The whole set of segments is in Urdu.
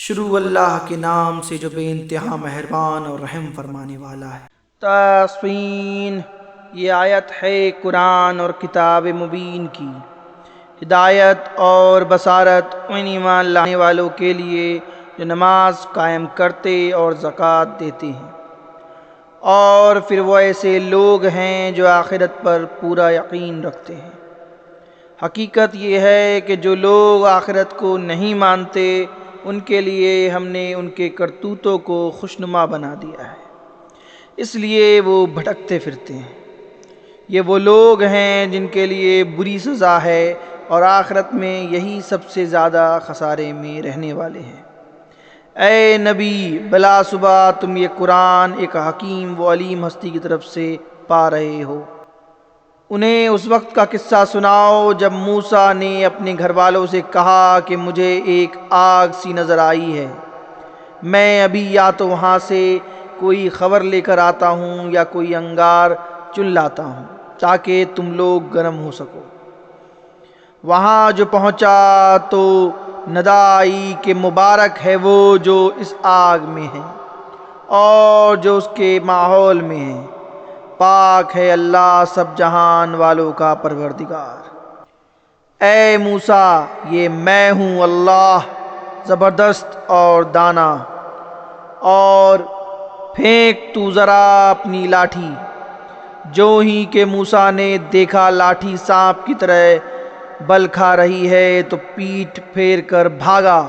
شروع اللہ کے نام سے جو بے انتہا مہربان اور رحم فرمانے والا ہے۔ تاسین، یہ آیت ہے قرآن اور کتاب مبین کی، ہدایت اور بصارت ان ایمان لانے والوں کے لیے جو نماز قائم کرتے اور زکوٰۃ دیتے ہیں، اور پھر وہ ایسے لوگ ہیں جو آخرت پر پورا یقین رکھتے ہیں۔ حقیقت یہ ہے کہ جو لوگ آخرت کو نہیں مانتے ان کے لیے ہم نے ان کے کرتوتوں کو خوشنما بنا دیا ہے، اس لیے وہ بھٹکتے پھرتے ہیں۔ یہ وہ لوگ ہیں جن کے لیے بری سزا ہے اور آخرت میں یہی سب سے زیادہ خسارے میں رہنے والے ہیں۔ اے نبی، بلا صبح تم یہ قرآن ایک حکیم و علیم ہستی کی طرف سے پا رہے ہو۔ انہیں اس وقت کا قصہ سناؤ جب موسیٰ نے اپنے گھر والوں سے کہا کہ مجھے ایک آگ سی نظر آئی ہے، میں ابھی یا تو وہاں سے کوئی خبر لے کر آتا ہوں یا کوئی انگار چن لاتا ہوں تاکہ تم لوگ گرم ہو سکو۔ وہاں جو پہنچا تو ندا آئی کہ مبارک ہے وہ جو اس آگ میں ہے اور جو اس کے ماحول میں ہے، پاک ہے اللہ سب جہان والوں کا پروردگار۔ اے موسیٰ، یہ میں ہوں اللہ، زبردست اور دانا، اور پھینک تو ذرا اپنی لاٹھی۔ جو ہی کہ موسیٰ نے دیکھا لاٹھی سانپ کی طرح بل کھا رہی ہے تو پیٹھ پھیر کر بھاگا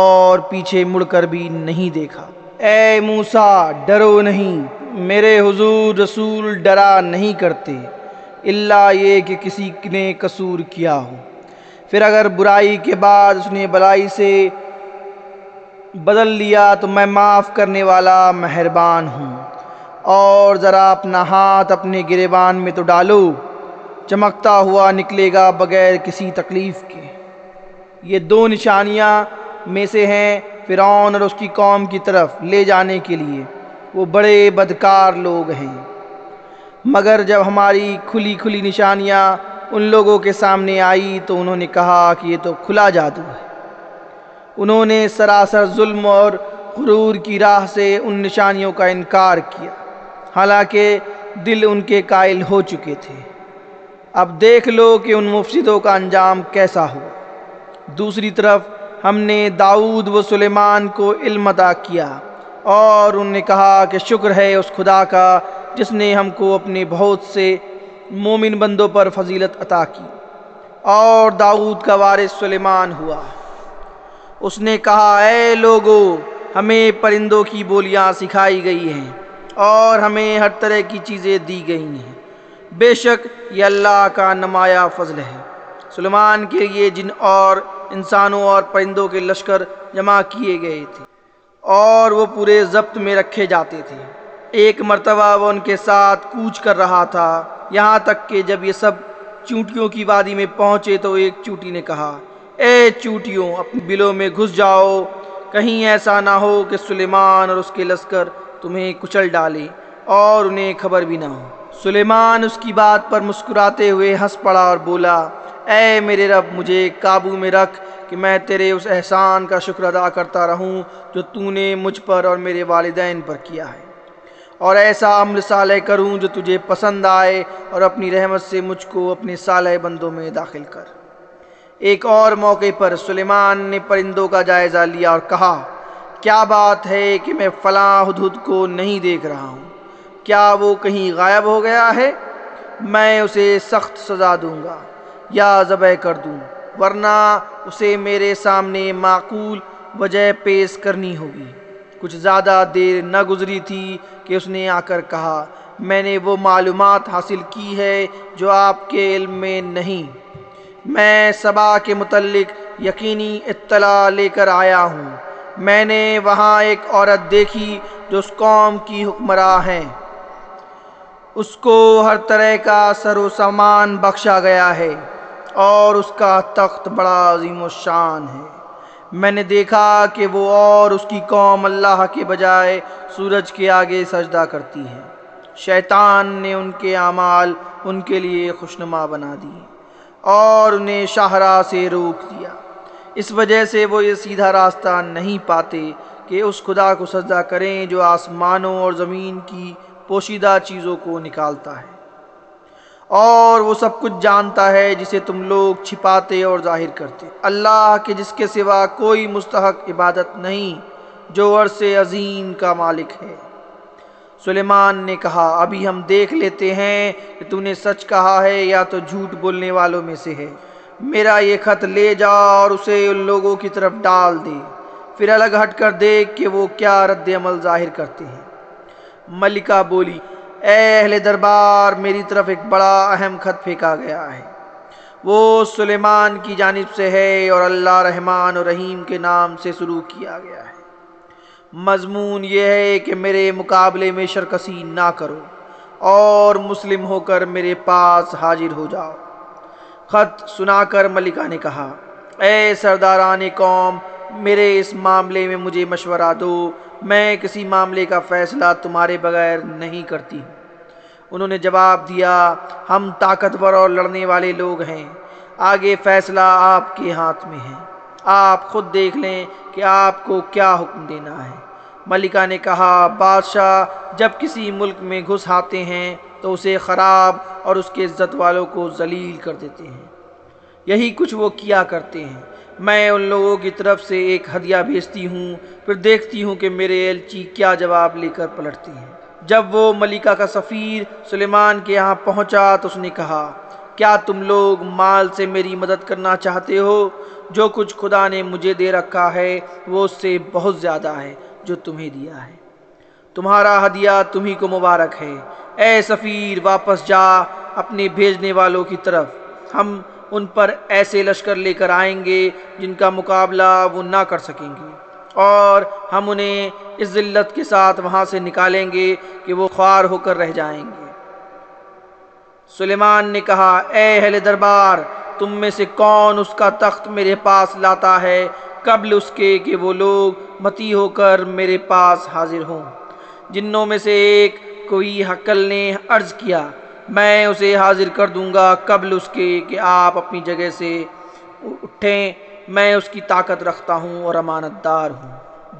اور پیچھے مڑ کر بھی نہیں دیکھا۔ اے موسیٰ، ڈرو نہیں، میرے حضور رسول ڈرا نہیں کرتے الا یہ کہ کسی نے قصور کیا ہو، پھر اگر برائی کے بعد اس نے بلائی سے بدل لیا تو میں معاف کرنے والا مہربان ہوں۔ اور ذرا اپنا ہاتھ اپنے گریبان میں تو ڈالو، چمکتا ہوا نکلے گا بغیر کسی تکلیف کے۔ یہ دو نشانیاں میں سے ہیں فرعون اور اس کی قوم کی طرف لے جانے کے لیے، وہ بڑے بدکار لوگ ہیں۔ مگر جب ہماری کھلی کھلی نشانیاں ان لوگوں کے سامنے آئی تو انہوں نے کہا کہ یہ تو کھلا جادو ہے۔ انہوں نے سراسر ظلم اور غرور کی راہ سے ان نشانیوں کا انکار کیا، حالانکہ دل ان کے قائل ہو چکے تھے۔ اب دیکھ لو کہ ان مفسدوں کا انجام کیسا ہوا۔ دوسری طرف ہم نے داؤد و سلیمان کو علم عطا کیا اور انہوں نے کہا کہ شکر ہے اس خدا کا جس نے ہم کو اپنے بہت سے مومن بندوں پر فضیلت عطا کی۔ اور داؤد کا وارث سلیمان ہوا۔ اس نے کہا، اے لوگو، ہمیں پرندوں کی بولیاں سکھائی گئی ہیں اور ہمیں ہر طرح کی چیزیں دی گئی ہیں، بے شک یہ اللہ کا نمایاں فضل ہے۔ سلیمان کے لیے جن اور انسانوں اور پرندوں کے لشکر جمع کیے گئے تھے اور وہ پورے ضبط میں رکھے جاتے تھے۔ ایک مرتبہ وہ ان کے ساتھ کوچ کر رہا تھا، یہاں تک کہ جب یہ سب چونٹیوں کی وادی میں پہنچے تو ایک چونٹی نے کہا، اے چونٹیوں، اپنے بلوں میں گھس جاؤ، کہیں ایسا نہ ہو کہ سلیمان اور اس کے لشکر تمہیں کچل ڈالے اور انہیں خبر بھی نہ ہو۔ سلیمان اس کی بات پر مسکراتے ہوئے ہنس پڑا اور بولا، اے میرے رب، مجھے قابو میں رکھ کہ میں تیرے اس احسان کا شکر ادا کرتا رہوں جو تو نے مجھ پر اور میرے والدین پر کیا ہے، اور ایسا عمل صالح کروں جو تجھے پسند آئے، اور اپنی رحمت سے مجھ کو اپنے صالح بندوں میں داخل کر۔ ایک اور موقع پر سلیمان نے پرندوں کا جائزہ لیا اور کہا، کیا بات ہے کہ میں فلاں ہدہد کو نہیں دیکھ رہا ہوں، کیا وہ کہیں غائب ہو گیا ہے؟ میں اسے سخت سزا دوں گا یا ذبح کر دوں، ورنہ اسے میرے سامنے معقول وجہ پیش کرنی ہوگی۔ کچھ زیادہ دیر نہ گزری تھی کہ اس نے آ کر کہا، میں نے وہ معلومات حاصل کی ہے جو آپ کے علم میں نہیں۔ میں سبا کے متعلق یقینی اطلاع لے کر آیا ہوں۔ میں نے وہاں ایک عورت دیکھی جو اس قوم کی حکمراں ہے، اس کو ہر طرح کا سر و سامان بخشا گیا ہے اور اس کا تخت بڑا عظیم الشان ہے۔ میں نے دیکھا کہ وہ اور اس کی قوم اللہ کے بجائے سورج کے آگے سجدہ کرتی ہے۔ شیطان نے ان کے اعمال ان کے لیے خوشنما بنا دیے اور انہیں شاہراہ سے روک دیا۔ اس وجہ سے وہ یہ سیدھا راستہ نہیں پاتے کہ اس خدا کو سجدہ کریں جو آسمانوں اور زمین کی پوشیدہ چیزوں کو نکالتا ہے اور وہ سب کچھ جانتا ہے جسے تم لوگ چھپاتے اور ظاہر کرتے، اللہ کے جس کے سوا کوئی مستحق عبادت نہیں، جو عرش عظیم کا مالک ہے۔ سلیمان نے کہا ابھی ہم دیکھ لیتے ہیں کہ تو نے سچ کہا ہے یا تو جھوٹ بولنے والوں میں سے ہے۔ میرا یہ خط لے جا اور اسے ان لوگوں کی طرف ڈال دے، پھر الگ ہٹ کر دیکھ کہ وہ کیا رد عمل ظاہر کرتے ہیں۔ ملکہ بولی اے اہل دربار، میری طرف ایک بڑا اہم خط پھینکا گیا ہے، وہ سلیمان کی جانب سے ہے اور اللہ رحمان اور رحیم کے نام سے شروع کیا گیا ہے۔ مضمون یہ ہے کہ میرے مقابلے میں شرکسی نہ کرو اور مسلم ہو کر میرے پاس حاضر ہو جاؤ۔ خط سنا کر ملکہ نے کہا اے سرداران قوم، میرے اس معاملے میں مجھے مشورہ دو، میں کسی معاملے کا فیصلہ تمہارے بغیر نہیں کرتی ہوں۔ انہوں نے جواب دیا ہم طاقتور اور لڑنے والے لوگ ہیں، آگے فیصلہ آپ کے ہاتھ میں ہے، آپ خود دیکھ لیں کہ آپ کو کیا حکم دینا ہے۔ ملکہ نے کہا بادشاہ جب کسی ملک میں گھس آتے ہیں تو اسے خراب اور اس کے عزت والوں کو ذلیل کر دیتے ہیں، یہی کچھ وہ کیا کرتے ہیں۔ میں ان لوگوں کی طرف سے ایک ہدیہ بھیجتی ہوں، پھر دیکھتی ہوں کہ میرے ایلچی کیا جواب لے کر پلٹتے ہیں۔ جب وہ ملکہ کا سفیر سلیمان کے یہاں پہنچا تو اس نے کہا کیا تم لوگ مال سے میری مدد کرنا چاہتے ہو؟ جو کچھ خدا نے مجھے دے رکھا ہے وہ اس سے بہت زیادہ ہے جو تمہیں دیا ہے، تمہارا ہدیہ تمہیں کو مبارک ہے۔ اے سفیر واپس جا اپنے بھیجنے والوں کی طرف، ہم ان پر ایسے لشکر لے کر آئیں گے جن کا مقابلہ وہ نہ کر سکیں گے، اور ہم انہیں اس ذلت کے ساتھ وہاں سے نکالیں گے کہ وہ خوار ہو کر رہ جائیں گے۔ سلیمان نے کہا اے اہل دربار، تم میں سے کون اس کا تخت میرے پاس لاتا ہے قبل اس کے کہ وہ لوگ متی ہو کر میرے پاس حاضر ہوں؟ جنوں میں سے ایک کوئی حقل نے عرض کیا میں اسے حاضر کر دوں گا قبل اس کے کہ آپ اپنی جگہ سے اٹھیں، میں اس کی طاقت رکھتا ہوں اور امانت دار ہوں۔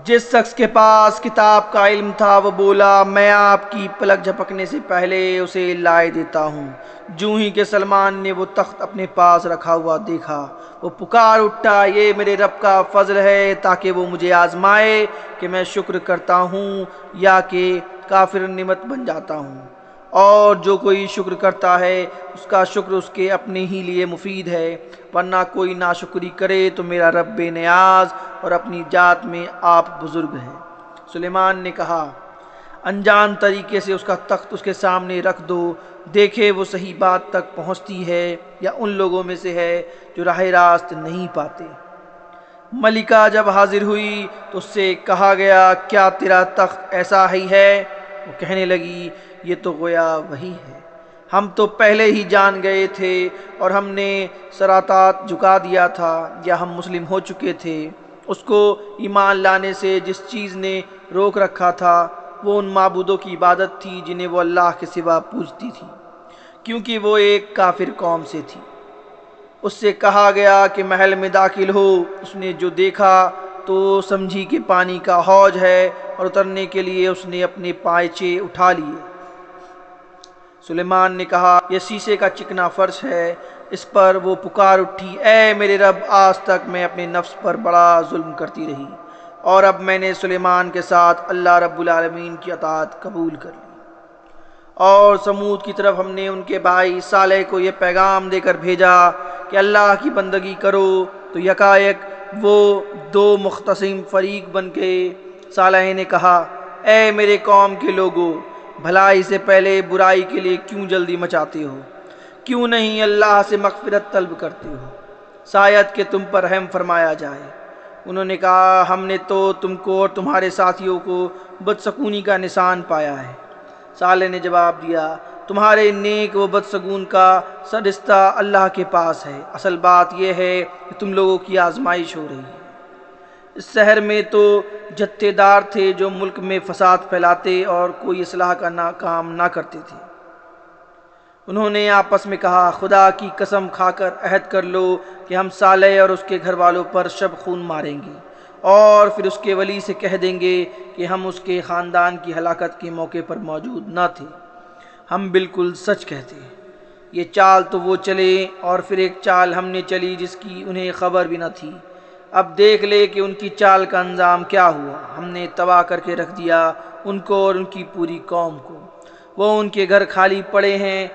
جس شخص کے پاس کتاب کا علم تھا وہ بولا میں آپ کی پلک جھپکنے سے پہلے اسے لائے دیتا ہوں۔ جوں ہی کہ سلمان نے وہ تخت اپنے پاس رکھا ہوا دیکھا، وہ پکار اٹھا یہ میرے رب کا فضل ہے تاکہ وہ مجھے آزمائے کہ میں شکر کرتا ہوں یا کہ کافر نعمت بن جاتا ہوں، اور جو کوئی شکر کرتا ہے اس کا شکر اس کے اپنے ہی لیے مفید ہے، ورنہ کوئی ناشکری کرے تو میرا رب بے نیاز اور اپنی ذات میں آپ بزرگ ہے۔ سلیمان نے کہا انجان طریقے سے اس کا تخت اس کے سامنے رکھ دو، دیکھے وہ صحیح بات تک پہنچتی ہے یا ان لوگوں میں سے ہے جو راہ راست نہیں پاتے۔ ملکہ جب حاضر ہوئی تو اس سے کہا گیا کیا تیرا تخت ایسا ہی ہے؟ وہ کہنے لگی یہ تو گویا وہی ہے، ہم تو پہلے ہی جان گئے تھے اور ہم نے سراتات جھکا دیا تھا یا ہم مسلم ہو چکے تھے۔ اس کو ایمان لانے سے جس چیز نے روک رکھا تھا وہ ان معبودوں کی عبادت تھی جنہیں وہ اللہ کے سوا پوجتی تھی، کیونکہ وہ ایک کافر قوم سے تھی۔ اس سے کہا گیا کہ محل میں داخل ہو، اس نے جو دیکھا تو سمجھی کہ پانی کا حوض ہے اور اترنے کے لیے اس نے اپنے پائچے اٹھا لیے۔ سلیمان نے کہا یہ شیشے کا چکنا فرش ہے۔ اس پر وہ پکار اٹھی اے میرے رب، آج تک میں اپنے نفس پر بڑا ظلم کرتی رہی اور اب میں نے سلیمان کے ساتھ اللہ رب العالمین کی اطاعت قبول کر لی۔ اور سمود کی طرف ہم نے ان کے بھائی صالح کو یہ پیغام دے کر بھیجا کہ اللہ کی بندگی کرو، تو یکایک وہ دو مختصم فریق بن گئے۔ صالح نے کہا اے میرے قوم کے لوگوں، بھلائی سے پہلے برائی کے لیے کیوں جلدی مچاتے ہو؟ کیوں نہیں اللہ سے مغفرت طلب کرتے ہو، شاید کہ تم پر رحم فرمایا جائے۔ انہوں نے کہا ہم نے تو تم کو اور تمہارے ساتھیوں کو بدسکونی کا نشان پایا ہے۔ صالح نے جواب دیا تمہارے نیک و بدسگون کا سررشتہ اللہ کے پاس ہے، اصل بات یہ ہے کہ تم لوگوں کی آزمائش ہو رہی ہے۔ اس شہر میں تو جتھے دار تھے جو ملک میں فساد پھیلاتے اور کوئی اصلاح کا کام نہ کرتے تھے۔ انہوں نے آپس میں کہا خدا کی قسم کھا کر عہد کر لو کہ ہم صالح اور اس کے گھر والوں پر شب خون ماریں گے اور پھر اس کے ولی سے کہہ دیں گے کہ ہم اس کے خاندان کی ہلاکت کے موقع پر موجود نہ تھے، ہم بالکل سچ کہتے ہیں۔ یہ چال تو وہ چلے اور پھر ایک چال ہم نے چلی جس کی انہیں خبر بھی نہ تھی۔ اب دیکھ لے کہ ان کی چال کا انجام کیا ہوا، ہم نے تباہ کر کے رکھ دیا ان کو اور ان کی پوری قوم کو، وہ ان کے گھر خالی پڑے ہیں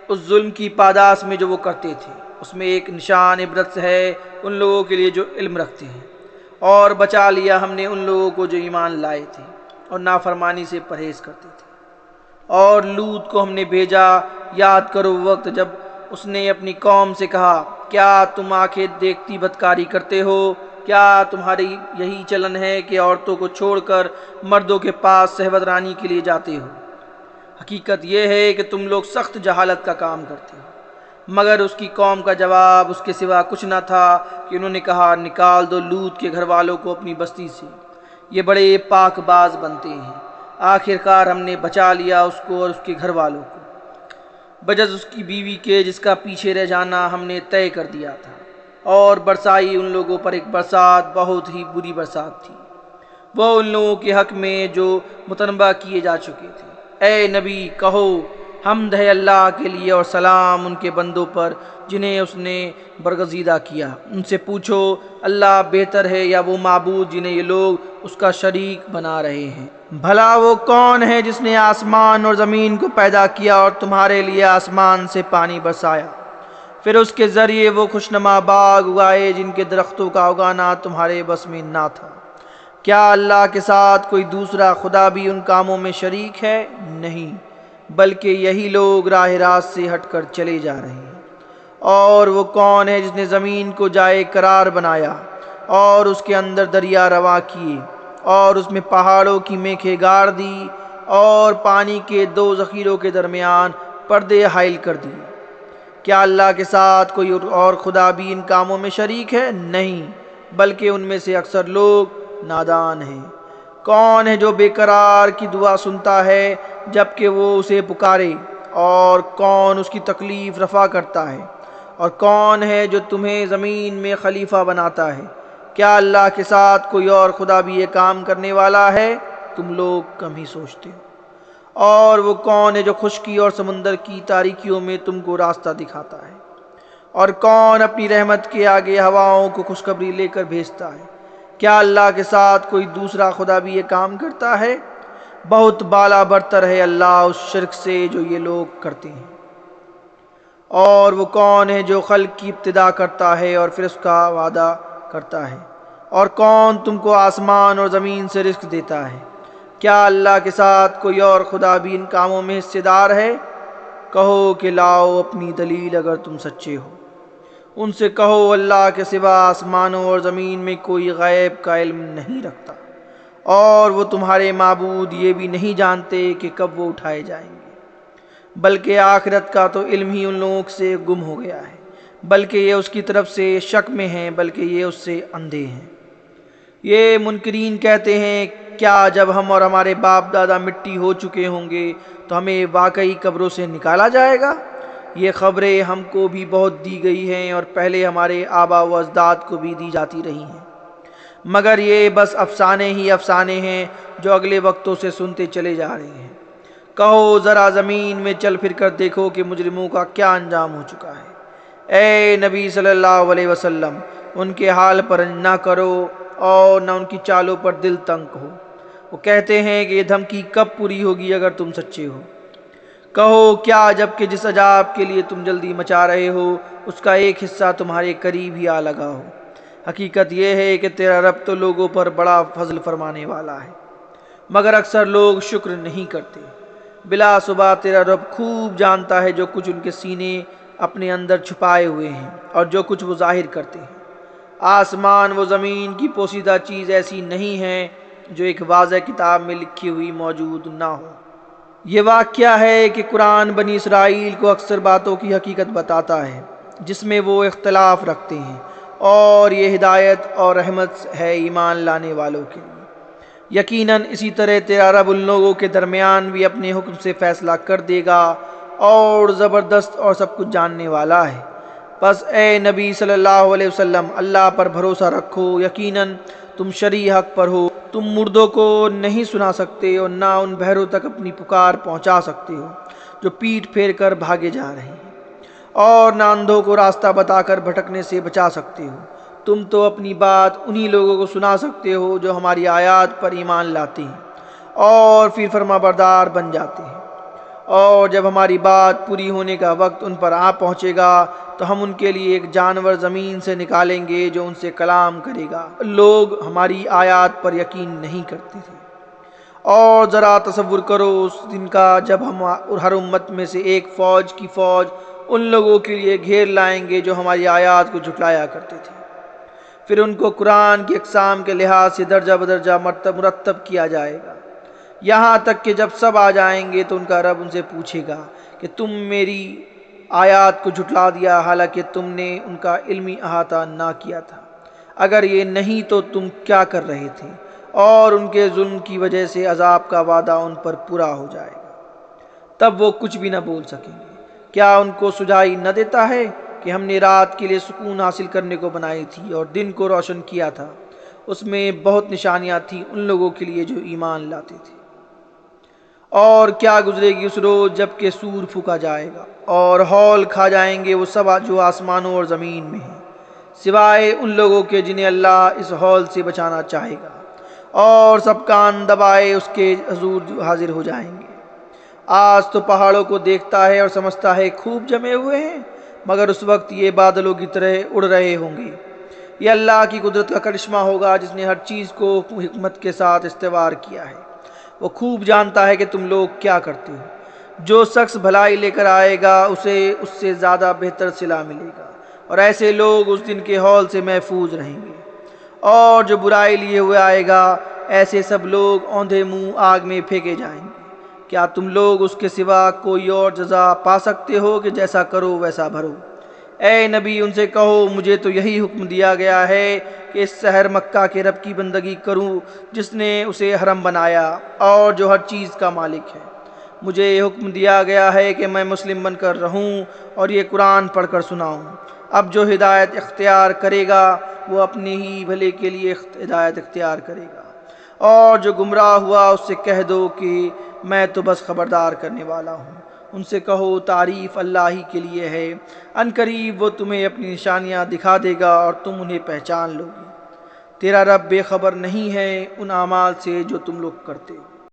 اس ظلم کی پاداش میں جو وہ کرتے تھے۔ اس میں ایک نشان عبرت ہے ان لوگوں کے لیے جو علم رکھتے ہیں، اور بچا لیا ہم نے ان لوگوں کو جو ایمان لائے تھے اور نافرمانی سے پرہیز کرتے تھے۔ اور لوط کو ہم نے بھیجا، یاد کرو وقت جب اس نے اپنی قوم سے کہا کیا تم آنکھیں دیکھتی بدکاری کرتے ہو؟ کیا تمہاری یہی چلن ہے کہ عورتوں کو چھوڑ کر مردوں کے پاس صحبت رانی کے لیے جاتے ہو؟ حقیقت یہ ہے کہ تم لوگ سخت جہالت کا کام کرتے ہو۔ مگر اس کی قوم کا جواب اس کے سوا کچھ نہ تھا کہ انہوں نے کہا نکال دو لوط کے گھر والوں کو اپنی بستی سے، یہ بڑے پاک باز بنتے ہیں۔ آخر کار ہم نے بچا لیا اس کو اور اس کے گھر والوں کو، بجز اس کی بیوی کے جس کا پیچھے رہ جانا ہم نے طے کر دیا تھا، اور برسائی ان لوگوں پر ایک برسات بہت ہی بری برسات تھی، وہ ان لوگوں کے حق میں جو متنبہ کیے جا چکے تھے۔ اے نبی کہو حمد ہے اللہ کے لیے اور سلام ان کے بندوں پر جنہیں اس نے برگزیدہ کیا۔ ان سے پوچھو اللہ بہتر ہے یا وہ معبود جنہیں یہ لوگ اس کا شریک بنا رہے ہیں؟ بھلا وہ کون ہے جس نے آسمان اور زمین کو پیدا کیا اور تمہارے لیے آسمان سے پانی برسایا، پھر اس کے ذریعے وہ خوشنما باغ اگائے جن کے درختوں کا اگانا تمہارے بس میں نہ تھا؟ کیا اللہ کے ساتھ کوئی دوسرا خدا بھی ان کاموں میں شریک ہے؟ نہیں، بلکہ یہی لوگ راہ راست سے ہٹ کر چلے جا رہے ہیں۔ اور وہ کون ہے جس نے زمین کو جائے قرار بنایا اور اس کے اندر دریا رواں کیے اور اس میں پہاڑوں کی میخیں گاڑ دی اور پانی کے دو ذخیروں کے درمیان پردے حائل کر دیے؟ کیا اللہ کے ساتھ کوئی اور خدا بھی ان کاموں میں شریک ہے؟ نہیں، بلکہ ان میں سے اکثر لوگ نادان ہیں۔ کون ہے جو بے قرار کی دعا سنتا ہے جبکہ وہ اسے پکارے، اور کون اس کی تکلیف رفع کرتا ہے؟ اور کون ہے جو تمہیں زمین میں خلیفہ بناتا ہے؟ کیا اللہ کے ساتھ کوئی اور خدا بھی یہ کام کرنے والا ہے؟ تم لوگ کم ہی سوچتے ہو۔ اور وہ کون ہے جو خشکی اور سمندر کی تاریکیوں میں تم کو راستہ دکھاتا ہے؟ اور کون اپنی رحمت کے آگے ہواؤں کو خوشخبری لے کر بھیجتا ہے؟ کیا اللہ کے ساتھ کوئی دوسرا خدا بھی یہ کام کرتا ہے؟ بہت بالا برتر ہے اللہ اس شرک سے جو یہ لوگ کرتے ہیں۔ اور وہ کون ہے جو خلق کی ابتدا کرتا ہے اور پھر اس کا وعدہ کرتا ہے؟ اور کون تم کو آسمان اور زمین سے رزق دیتا ہے؟ کیا اللہ کے ساتھ کوئی اور خدا بھی ان کاموں میں حصے دار ہے؟ کہو کہ لاؤ اپنی دلیل اگر تم سچے ہو۔ ان سے کہو اللہ کے سوا آسمانوں اور زمین میں کوئی غیب کا علم نہیں رکھتا، اور وہ تمہارے معبود یہ بھی نہیں جانتے کہ کب وہ اٹھائے جائیں گے، بلکہ آخرت کا تو علم ہی ان لوگوں سے گم ہو گیا ہے، بلکہ یہ اس کی طرف سے شک میں ہیں، بلکہ یہ اس سے اندھے ہیں۔ یہ منکرین کہتے ہیں کیا جب ہم اور ہمارے باپ دادا مٹی ہو چکے ہوں گے تو ہمیں واقعی قبروں سے نکالا جائے گا؟ یہ خبریں ہم کو بھی بہت دی گئی ہیں اور پہلے ہمارے آبا و اجداد کو بھی دی جاتی رہی ہیں، مگر یہ بس افسانے ہی افسانے ہیں جو اگلے وقتوں سے سنتے چلے جا رہے ہیں۔ کہو ذرا زمین میں چل پھر کر دیکھو کہ مجرموں کا کیا انجام ہو چکا ہے۔ اے نبی صلی اللہ علیہ وسلم ان کے حال پر نہ کرو اور نہ ان کی چالوں پر دل تنگ ہو۔ وہ کہتے ہیں کہ یہ دھمکی کب پوری ہوگی اگر تم سچے ہو؟ کہو کیا جب کہ جس عذاب کے لیے تم جلدی مچا رہے ہو اس کا ایک حصہ تمہارے قریب ہی آ لگا ہو؟ حقیقت یہ ہے کہ تیرا رب تو لوگوں پر بڑا فضل فرمانے والا ہے، مگر اکثر لوگ شکر نہیں کرتے۔ بلا صبح تیرا رب خوب جانتا ہے جو کچھ ان کے سینے اپنے اندر چھپائے ہوئے ہیں اور جو کچھ وہ ظاہر کرتے ہیں۔ آسمان و زمین کی پوشیدہ چیز ایسی نہیں ہے جو ایک واضح کتاب میں لکھی ہوئی موجود نہ ہو۔ یہ واقعہ ہے کہ قرآن بنی اسرائیل کو اکثر باتوں کی حقیقت بتاتا ہے جس میں وہ اختلاف رکھتے ہیں، اور یہ ہدایت اور رحمت ہے ایمان لانے والوں کے لیے۔ یقیناً اسی طرح تیرا رب ان لوگوں کے درمیان بھی اپنے حکم سے فیصلہ کر دے گا اور زبردست اور سب کچھ جاننے والا ہے۔ بس اے نبی صلی اللہ علیہ وسلم اللہ پر بھروسہ رکھو، یقیناً تم شرع حق پر ہو۔ تم مردوں کو نہیں سنا سکتے اور نہ ان بہروں تک اپنی پکار پہنچا سکتے ہو جو پیٹھ پھیر کر بھاگے جا رہے ہیں، اور نہ اندھوں کو راستہ بتا کر بھٹکنے سے بچا سکتے ہو۔ تم تو اپنی بات انہی لوگوں کو سنا سکتے ہو جو ہماری آیات پر ایمان لاتے ہیں اور پھر فرما بردار بن جاتے ہیں، اور جب ہماری بات پوری ہونے کا وقت ان پر آ پہنچے گا تو ہم ان کے لیے ایک جانور زمین سے نکالیں گے جو ان سے کلام کرے گا۔ لوگ ہماری آیات پر یقین نہیں کرتے تھے۔ اور ذرا تصور کرو اس دن کا جب ہم ہر امت میں سے ایک فوج کی فوج ان لوگوں کے لیے گھیر لائیں گے جو ہماری آیات کو جھٹلایا کرتے تھے۔ پھر ان کو قرآن کی اقسام کے لحاظ سے درجہ بدرجہ مرتب کیا جائے گا، یہاں تک کہ جب سب آ جائیں گے تو ان کا رب ان سے پوچھے گا کہ تم میری آیات کو جھٹلا دیا حالانکہ تم نے ان کا علمی احاطہ نہ کیا تھا، اگر یہ نہیں تو تم کیا کر رہے تھے؟ اور ان کے ظلم کی وجہ سے عذاب کا وعدہ ان پر پورا ہو جائے گا، تب وہ کچھ بھی نہ بول سکیں گے۔ کیا ان کو سجائی نہ دیتا ہے کہ ہم نے رات کے لیے سکون حاصل کرنے کو بنائی تھی اور دن کو روشن کیا تھا؟ اس میں بہت نشانیاں تھیں ان لوگوں کے لیے جو ایمان لاتے تھے۔ اور کیا گزرے گی اس روز جب کہ سور پھونکا جائے گا اور ہول کھا جائیں گے وہ سب جو آسمانوں اور زمین میں ہیں، سوائے ان لوگوں کے جنہیں اللہ اس ہول سے بچانا چاہے گا، اور سب کان دبائے اس کے حضور حاضر ہو جائیں گے۔ آج تو پہاڑوں کو دیکھتا ہے اور سمجھتا ہے خوب جمے ہوئے ہیں، مگر اس وقت یہ بادلوں کی طرح اڑ رہے ہوں گے۔ یہ اللہ کی قدرت کا کرشمہ ہوگا جس نے ہر چیز کو حکمت کے ساتھ استوار کیا ہے۔ وہ خوب جانتا ہے کہ تم لوگ کیا کرتے ہو۔ جو شخص بھلائی لے کر آئے گا اسے اس سے زیادہ بہتر صلہ ملے گا، اور ایسے لوگ اس دن کے ہول سے محفوظ رہیں گے۔ اور جو برائی لیے ہوئے آئے گا ایسے سب لوگ اوندھے منہ آگ میں پھینکے جائیں گے۔ کیا تم لوگ اس کے سوا کوئی اور جزا پا سکتے ہو کہ جیسا کرو ویسا بھرو؟ اے نبی ان سے کہو مجھے تو یہی حکم دیا گیا ہے کہ اس شہر مکہ کے رب کی بندگی کروں جس نے اسے حرم بنایا اور جو ہر چیز کا مالک ہے۔ مجھے یہ حکم دیا گیا ہے کہ میں مسلم بن کر رہوں اور یہ قرآن پڑھ کر سناؤں۔ اب جو ہدایت اختیار کرے گا وہ اپنے ہی بھلے کے لیے ہدایت اختیار کرے گا، اور جو گمراہ ہوا اس سے کہہ دو کہ میں تو بس خبردار کرنے والا ہوں۔ ان سے کہو تعریف اللہ ہی کے لیے ہے، ان قریب وہ تمہیں اپنی نشانیاں دکھا دے گا اور تم انہیں پہچان لو گے۔ تیرا رب بے خبر نہیں ہے ان اعمال سے جو تم لوگ کرتے ہو۔